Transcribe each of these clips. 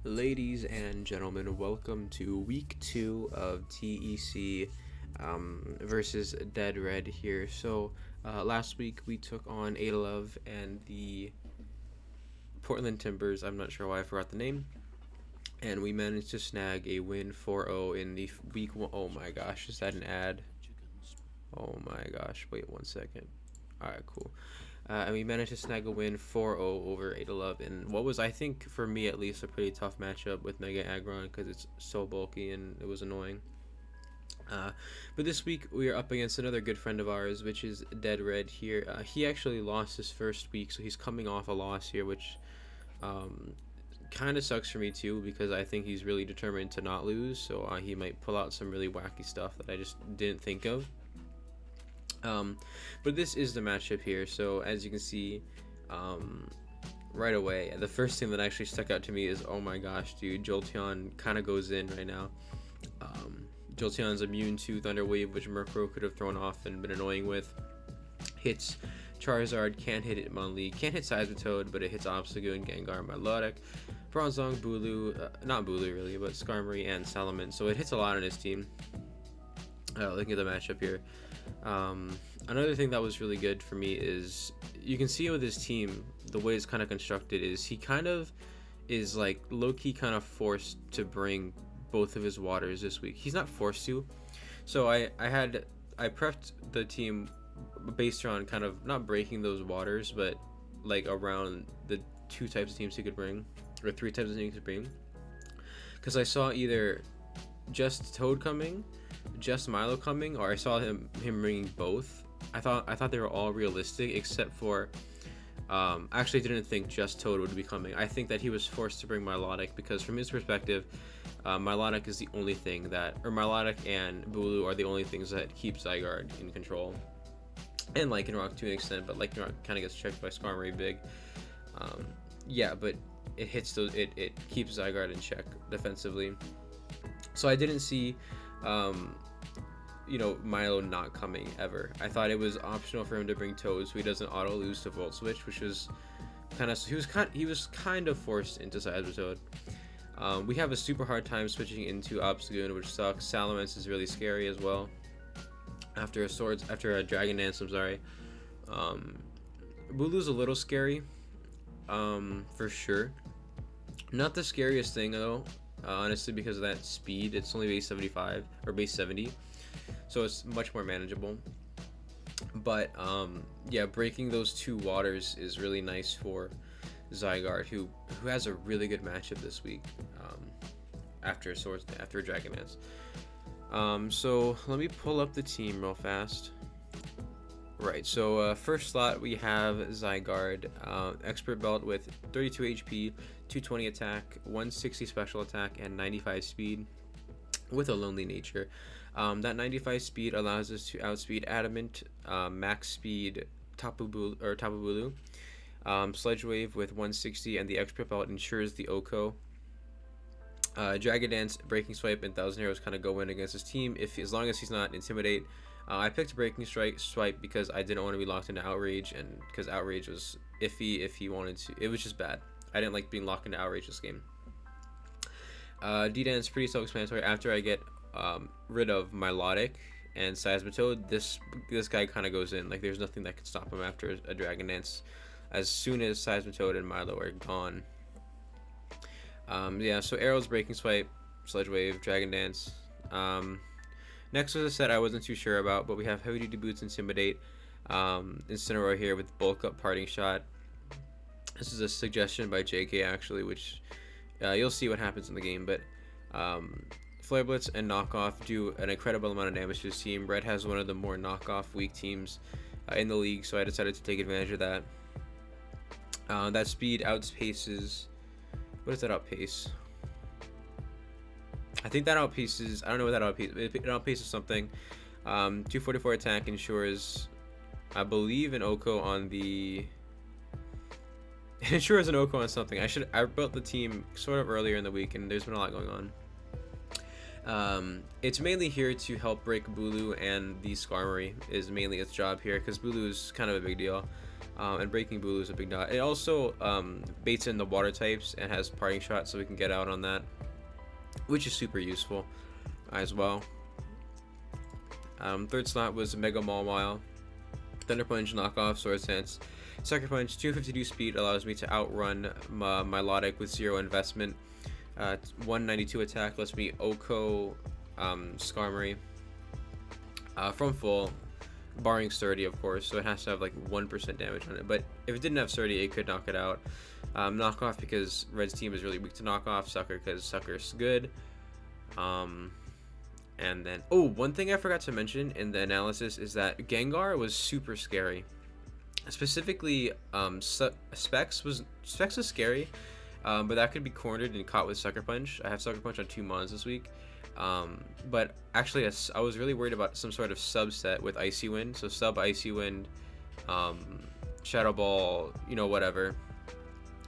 Ladies and gentlemen, welcome to week 2 of TEC versus Dead Red here. Last week we took on Ada Love and the Portland Timbers. I'm not sure why I forgot the name. And we managed to snag a win 4-0 in the week 1. Oh my gosh, is that an ad? Oh my gosh, wait 1 second. Alright, cool. And we managed to snag a win 4-0 over Ada Love in what was, I think, for me at least, a pretty tough matchup with Mega Aggron because it's so bulky and it was annoying. But this week we are up against another good friend of ours, which is Dead Red here. He actually lost his first week, so he's coming off a loss here, which kind of sucks for me too because I think he's really determined to not lose. So he might pull out some really wacky stuff that I just didn't think of. But this is the matchup here. So as you can see, right away, the first thing that actually stuck out to me is, oh my gosh, dude, Jolteon kind of goes in right now. Jolteon's immune to Thunder Wave, which Murkrow could have thrown off and been annoying with. Hits Charizard, can't hit it Hitmonlee, can't hit Seismitoad, but it hits Obstagoon, Gengar, Milotic, Bronzong, Bulu, not Bulu really, but Skarmory and Salamence. So it hits a lot on his team. Looking at the matchup here. Another thing that was really good for me is you can see with his team, the way it's kind of constructed is he kind of is like low-key kind of forced to bring both of his waters this week. He's not forced to. So I prepped the team based on kind of not breaking those waters, but like around the two types of teams he could bring, or three types of teams he could bring. Because I saw either just Toad coming, just Milo coming, or I saw him bringing both. I thought they were all realistic except for actually didn't think just Toad would be coming. I think that he was forced to bring Milotic because from his perspective, Milotic is the only thing that, or Milotic and Bulu are the only things that keep Zygarde in control, and Lycanroc to an extent, but Lycanroc kind of gets checked by Skarmory big. Yeah, but it hits those, it keeps Zygarde in check defensively. So I didn't see Milo not coming ever. I thought it was optional for him to bring Toad so he doesn't auto lose to Volt Switch, which was he was kind of forced into Seismitoad. We have a super hard time switching into Obstagoon, which sucks. Salamence is really scary as well. After a Dragon Dance, I'm sorry. Bulu's a little scary, for sure. Not the scariest thing though. Honestly, because of that speed. It's only base 75 or base 70, so it's much more manageable. But yeah, breaking those two waters is really nice for Zygarde, who has a really good matchup this week after a Dragon Dance. So let me pull up the team real fast. Right, so first slot we have Zygarde, Expert Belt with 32 HP, 220 attack, 160 special attack, and 95 speed with a lonely nature. That 95 speed allows us to outspeed Adamant, max speed Tapu Bulu, Sledge Wave with 160, and the Expert Belt ensures the OHKO. Dragon Dance, Breaking Swipe, and Thousand Arrows kind of go in against his team as long as he's not Intimidate. I picked Breaking Swipe because I didn't want to be locked into Outrage, and because Outrage was iffy if he wanted to. It was just bad. I didn't like being locked into Outrage this game. D-Dance, pretty self-explanatory. After I get rid of Milotic and Seismitoad, this guy kind of goes in. Like, there's nothing that can stop him after a Dragon Dance as soon as Seismitoad and Milo are gone. Yeah, so Arrows, Breaking Swipe, Sledge Wave, Dragon Dance. Next was a set I wasn't too sure about, but we have Heavy Duty Boots, Intimidate, Incineroar here with Bulk Up, Parting Shot. This is a suggestion by JK actually, which you'll see what happens in the game, but Flare Blitz and Knockoff do an incredible amount of damage to his team. Red has one of the more knockoff weak teams in the league, so I decided to take advantage of that. That speed outpaces, what does that outpace? I think that outpaces, I don't know what that outpaces, it outpaces something. 244 attack ensures, I believe, an OHKO on the, it ensures an OHKO on something. I built the team sort of earlier in the week and there's been a lot going on. It's mainly here to help break Bulu, and the Skarmory is mainly its job here because Bulu is kind of a big deal. And Breaking Blue is a big dot. It also baits in the water types and has parting shot, so we can get out on that, which is super useful as well. Third slot was Mega Mawile, Thunder Punch, Knockoff, Sword Stance, Sucker Punch. 252 speed allows me to outrun Milotic with 0 investment. 192 attack lets me Oko Skarmory from full, barring Sturdy, of course, so it has to have like 1% damage on it. But if it didn't have Sturdy, it could knock it out. Knockoff because Red's team is really weak to knockoff. Sucker because Sucker's good. And then, oh, one thing I forgot to mention in the analysis is that Gengar was super scary. Specifically, Specs is scary, but that could be cornered and caught with Sucker Punch. I have Sucker Punch on 2 mons this week. But actually, I was really worried about some sort of subset with Icy Wind. So sub Icy Wind, Shadow Ball, whatever,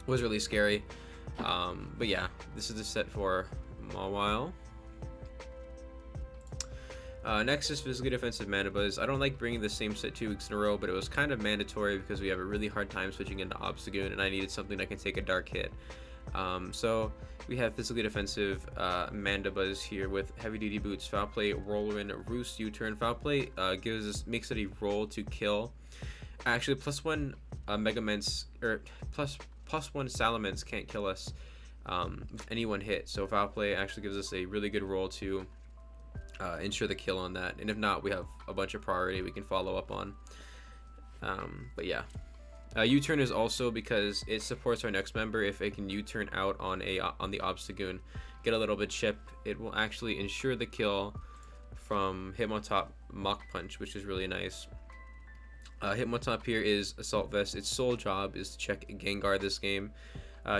was really scary. But yeah, this is the set for Mawile. Next is Physically Defensive Manabuzz. I don't like bringing the same set 2 weeks in a row, but it was kind of mandatory because we have a really hard time switching into Obstagoon, and I needed something that can take a dark hit. So we have Physically Defensive Mandibuzz here with Heavy Duty Boots, Foul Play, Whirlwind, Roost, U-Turn. Foul Play makes it a roll to kill. Actually, +1 Megaments or plus +1 Salamence can't kill us with any one hit. So Foul Play actually gives us a really good roll to ensure the kill on that, and if not, we have a bunch of priority we can follow up on. But yeah, U-turn is also because it supports our next member. If it can U-turn out on the Obstagoon, get a little bit chip, it will actually ensure the kill from Hitmontop Mach Punch, which is really nice. Hitmontop here is Assault Vest. Its sole job is to check Gengar this game.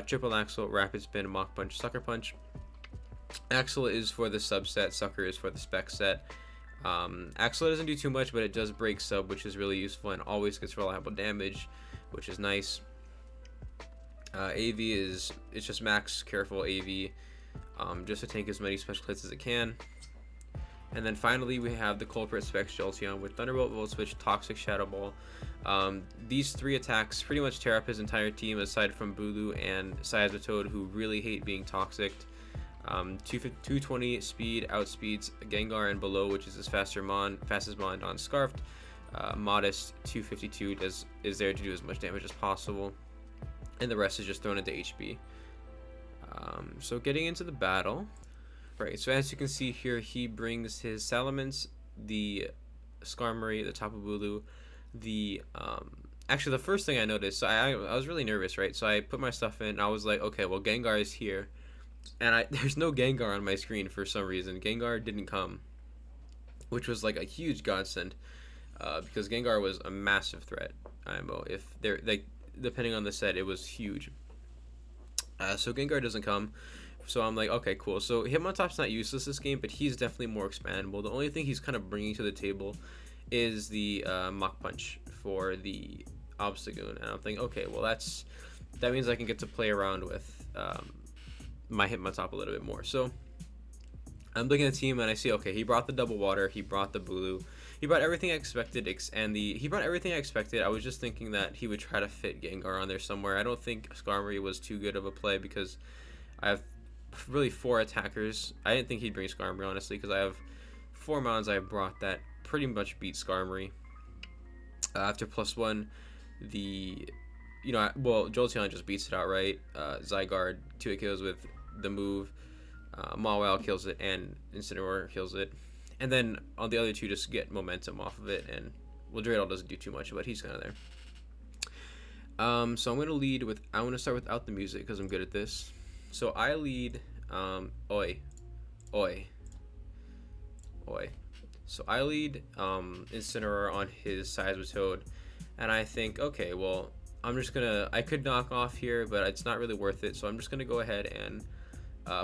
Triple Axle, Rapid Spin, Mach Punch, Sucker Punch. Axel is for the subset, Sucker is for the spec set. Axel doesn't do too much, but it does break sub, which is really useful, and always gets reliable damage, which is nice. AV it's just max careful AV, just to tank as many special hits as it can. And then finally we have the culprit Specs Jolteon with Thunderbolt, Volt Switch, Toxic, Shadow Ball. These 3 attacks pretty much tear up his entire team, aside from Bulu and Toad, who really hate being toxic. 220 speed outspeeds Gengar and below, which is his fastest mon on Scarfed. Modest 252 is there to do as much damage as possible, and the rest is just thrown into HB. So getting into the battle, right? So as you can see here, he brings his Salamence, the Skarmory, the Tapu Bulu, the actually the first thing I noticed. So I was really nervous, right? So I put my stuff in, and I was like, okay, well Gengar is here. And there's no Gengar on my screen for some reason. Gengar didn't come, which was like a huge godsend, because Gengar was a massive threat. If they're like, depending on the set, it was huge. So Gengar doesn't come, so I'm like, okay, cool. So Hitmontop's not useless this game, but he's definitely more expandable. The only thing he's kind of bringing to the table is the Mach Punch for the Obstagoon, and I'm thinking, okay, well that means I can get to play around with my Hitmontop a little bit more. So I'm looking at the team and I see, okay, he brought the double water, he brought the Bulu, he brought everything I expected, he brought everything I expected. I was just thinking that he would try to fit Gengar on there somewhere. I don't think Skarmory was too good of a play because I have really 4 attackers. I didn't think he'd bring Skarmory, honestly, because I have 4 mons I brought that pretty much beat Skarmory. After +1, Jolteon just beats it outright. Zygarde 2-hit kills with the move. Mawile kills it, and Incineroar kills it. And then on the other 2 just get momentum off of it, and Dreidel doesn't do too much, but he's kind of there. So I'm going to start without the music because I'm good at this. So I lead Oi. So I lead Incineroar on his Seismitoad, and I think, okay, well, I could knock off here, but it's not really worth it, so I'm just gonna go ahead and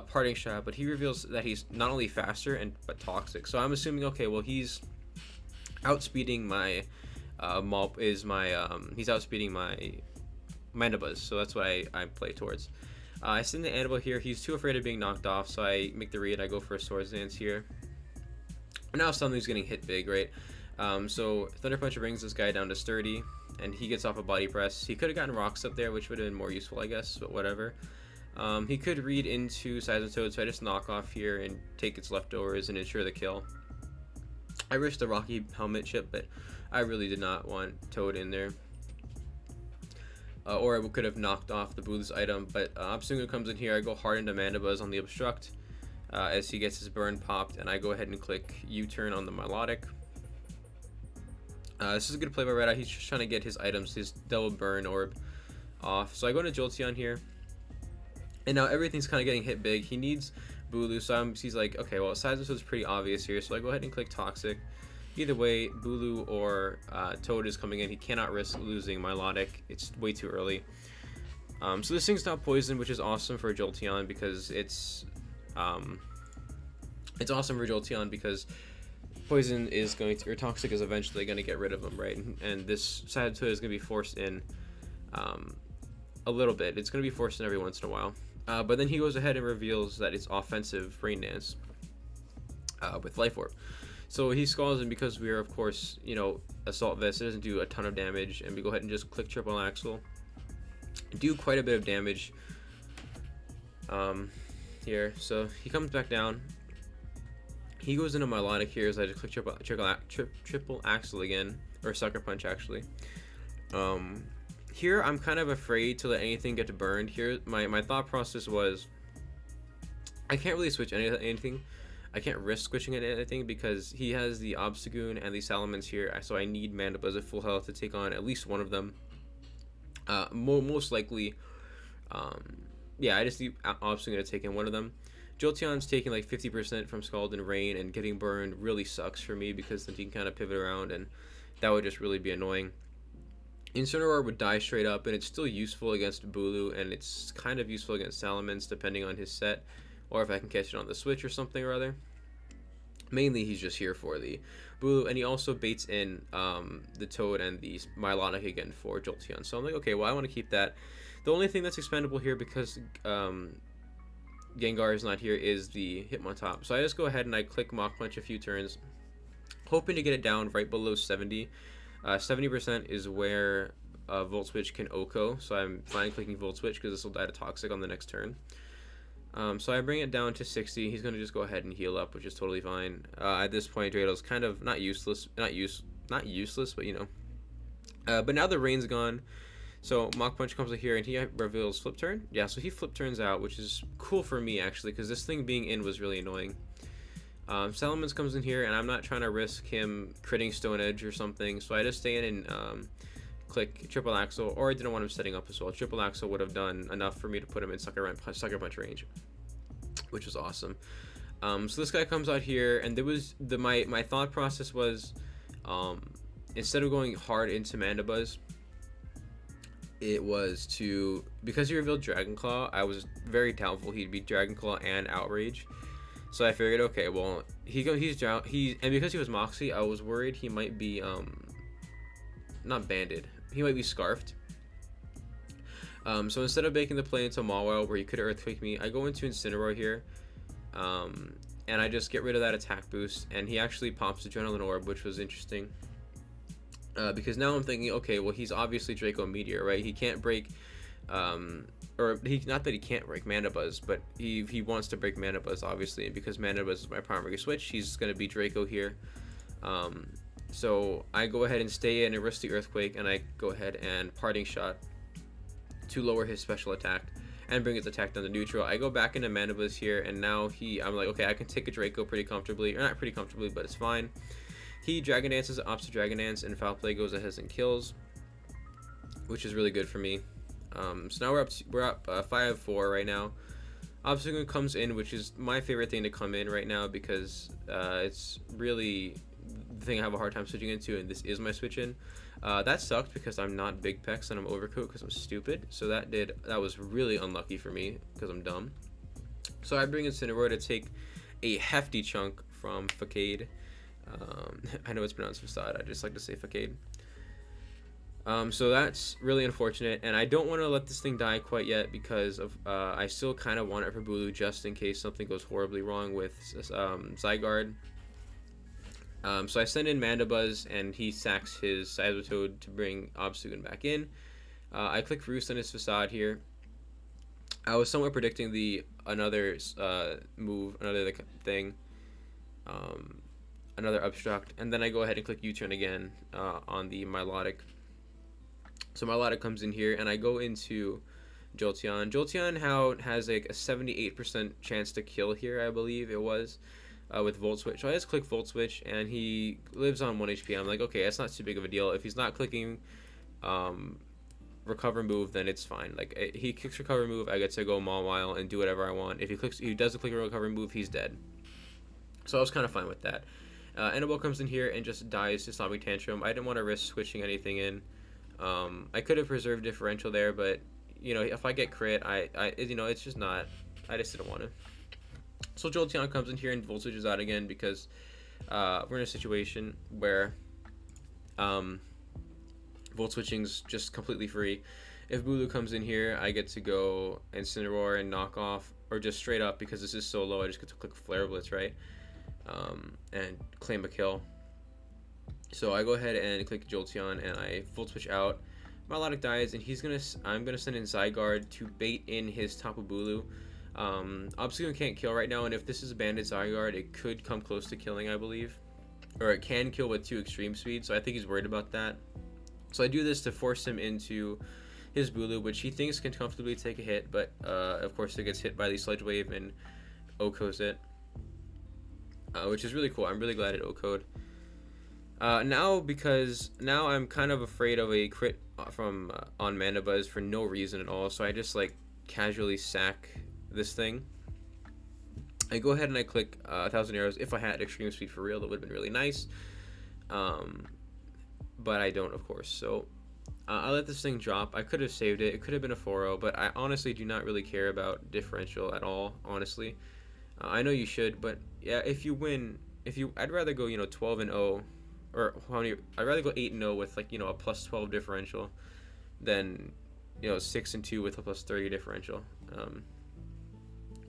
Parting Shot. But he reveals that he's not only faster but toxic, so I'm assuming, okay, well, he's outspeeding my he's outspeeding my Mandibuzz, so that's what I play towards. I send the Animal here. He's too afraid of being knocked off, so I make the read. I go for a Swords Dance here. Now something's getting hit big, right? So Thunder Punch brings this guy down to Sturdy. and he gets off a body press. He could have gotten rocks up there, which would have been more useful, I guess, but whatever. He could read into Seismitoad, so I just knock off here and take its leftovers and ensure the kill. I risked the Rocky Helmet chip, but I really did not want Toad in there. Or I could have knocked off the Bulu's item, but Obstagoon comes in here. I go hard into Mandibuzz on the Obstruct as he gets his burn popped, and I go ahead and click U-turn on the Milotic. This is a good play by Red Eye. He's just trying to get his items, his double burn orb off. So I go into Jolteon here, and now everything's kind of getting hit big. He needs Bulu, so he's like, okay, well, Seismitoad is pretty obvious here, so I go ahead and click Toxic. Either way, Bulu or Toad is coming in. He cannot risk losing Milotic. It's way too early. So this thing's not poisoned, which is awesome for Jolteon because it's awesome for Jolteon because poison is going to, or toxic is eventually going to get rid of him, right? And this Seismitoad is going to be forced in a little bit. It's going to be forced in every once in a while. But then he goes ahead and reveals that it's offensive Rain Dance with Life Orb. So he scalds, and because we are, of course, you know, Assault Vest, it doesn't do a ton of damage, and we go ahead and just click Triple Axle. Do quite a bit of damage here. So he comes back down. He goes into Milotic here, as I just click Triple Axle again, or Sucker Punch, actually. Here, I'm kind of afraid to let anything get burned. Here, my thought process was, I can't really switch anything. I can't risk switching anything because he has the Obstagoon and the Salamence here, so I need Mandibuzz at full health to take on at least one of them. Most likely, yeah, I just need Obstagoon to take in one of them. Jolteon's taking like 50% from Scald and Rain, and getting burned really sucks for me because then he can kind of pivot around, and that would just really be annoying. Incineroar would die straight up, and it's still useful against Bulu, and it's kind of useful against Salamence depending on his set, or if I can catch it on the switch or something or other. Mainly he's just here for the Bulu, and he also baits in the Toad and the Milotic again for Jolteon. So I'm like, okay, well, I want to keep that. The only thing that's expendable here, because Gengar is not here, is the Hitmontop. So I just go ahead and I click Mach Punch a few turns, hoping to get it down right below 70. 70% is where Volt Switch can OHKO, so I'm fine clicking Volt Switch because this will die to Toxic on the next turn. So I bring it down to 60. He's going to just go ahead and heal up, which is totally fine. At this point, Drado's kind of not useless, but you know. But now the rain's gone, so Mach Punch comes in here, and he reveals Flip Turn. Yeah, so he Flip Turns out, which is cool for me, actually, because this thing being in was really annoying. Salamence comes in here, and I'm not trying to risk him critting Stone Edge or something, so I just stay in and click Triple Axle, or I didn't want him setting up as well. Triple Axle would have done enough for me to put him in Sucker Punch range, which was awesome. So this guy comes out here, and there was my thought process was, instead of going hard into Mandibuzz, it was to, because he revealed Dragon Claw, I was very doubtful he'd be Dragon Claw and Outrage. So I figured, okay, well, and because he was Moxie, I was worried he might be not banded. He might be scarfed. So instead of making the play into Mawile where he could Earthquake me, I go into Incineroar here, and I just get rid of that attack boost, and he actually pops Adrenaline Orb, which was interesting. Because now I'm thinking, okay, well, he's obviously Draco Meteor, right? He can't break, not that he can't break Mandibuzz, but he wants to break Mandibuzz, obviously, and because Mandibuzz is my primary switch, he's going to be Draco here. So I go ahead and stay in and risk the Earthquake, and I go ahead and Parting Shot to lower his special attack and bring his attack down to neutral. I go back into Mandibuzz here, and now I'm like, okay, I can take a Draco pretty comfortably, or not pretty comfortably, but it's fine. He Dragon Dances, opts to Dragon Dance, and Foul Play goes ahead and kills, which is really good for me. So now we're up 5-4 right now. Obstagoon comes in, which is my favorite thing to come in right now because it's really the thing I have a hard time switching into, and this is my switch in. That sucked because I'm not Big Pex and I'm Overcoat because I'm stupid. So that was really unlucky for me because I'm dumb. So I bring in Incineroar to take a hefty chunk from Facade. I know it's pronounced Facade. I just like to say Facade. So that's really unfortunate, and I don't want to let this thing die quite yet because of I still kind of want it for Bulu just in case something goes horribly wrong with Zygarde. So I send in Mandibuzz, and he sacks his Seismitoad to bring Obstagoon back in. I click Roost on his Facade here. I was somewhat predicting the another move, another thing, um, another Obstruct, and then I go ahead and click U-turn again on the Milotic. So Milotic comes in here, and I go into Jolteon. Jolteon has like a 78% chance to kill here, I believe it was, with Volt Switch. So I just click Volt Switch, and he lives on 1 HP. I'm like, okay, that's not too big of a deal. If he's not clicking Recover Move, then it's fine. Like, he kicks Recover Move, I get to go Mawile and do whatever I want. If he doesn't click a Recover Move, he's dead. So I was kind of fine with that. Annabelle comes in here and just dies to Stomping Tantrum. I didn't want to risk switching anything in. I could have preserved differential there, but if I get crit, it's just not. I just didn't want to. So Jolteon comes in here and Volt Switches out again because we're in a situation where Volt Switching's just completely free. If Bulu comes in here, I get to go Incineroar and knock off, or just straight up, because this is so low, I just get to click Flare Blitz, right? And claim a kill. So I go ahead and click Jolteon, and I Volt Switch out. Milotic dies, and I'm gonna send in Zygarde to bait in his Tapu Bulu. Obstagoon can't kill right now, and if this is a Banded Zygarde, it could come close to killing, I believe. Or it can kill with 2 extreme speed, so I think he's worried about that. So I do this to force him into his Bulu, which he thinks can comfortably take a hit, but of course it gets hit by the Sludge Wave and OHKOs it. Which is really cool. I'm really glad it OHKO'd. Now I'm kind of afraid of a crit from on Mandibuzz for no reason at all, so I just like casually sack this thing. I go ahead and I click 1,000 Arrows. If I had extreme speed for real, that would have been really nice, but I don't, of course. So I let this thing drop. I could have saved it. It could have been a 4-0, but I honestly do not really care about differential at all, honestly. I know you should, but yeah, if you win, I'd rather go 12-0, or I'd rather go 8-0 with like a plus 12 differential than 6-2 with a plus 30 differential.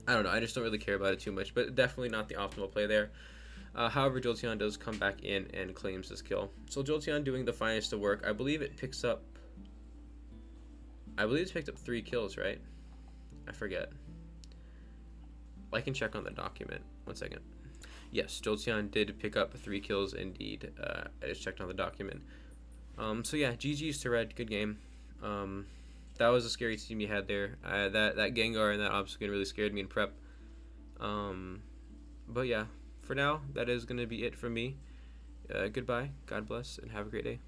I don't know. I just don't really care about it too much, but definitely not the optimal play there. However, Jolteon does come back in and claims this kill. So Jolteon doing the finest of work. I believe it's picked up 3 kills, right? I forget. I can check on the document. 1 second. Yes, Jolteon did pick up 3 kills indeed. I just checked on the document. So yeah, GG's to Red. Good game. That was a scary team you had there. That Gengar and that Obstagoon really scared me in prep. But yeah, for now, that is going to be it from me. Goodbye, God bless, and have a great day.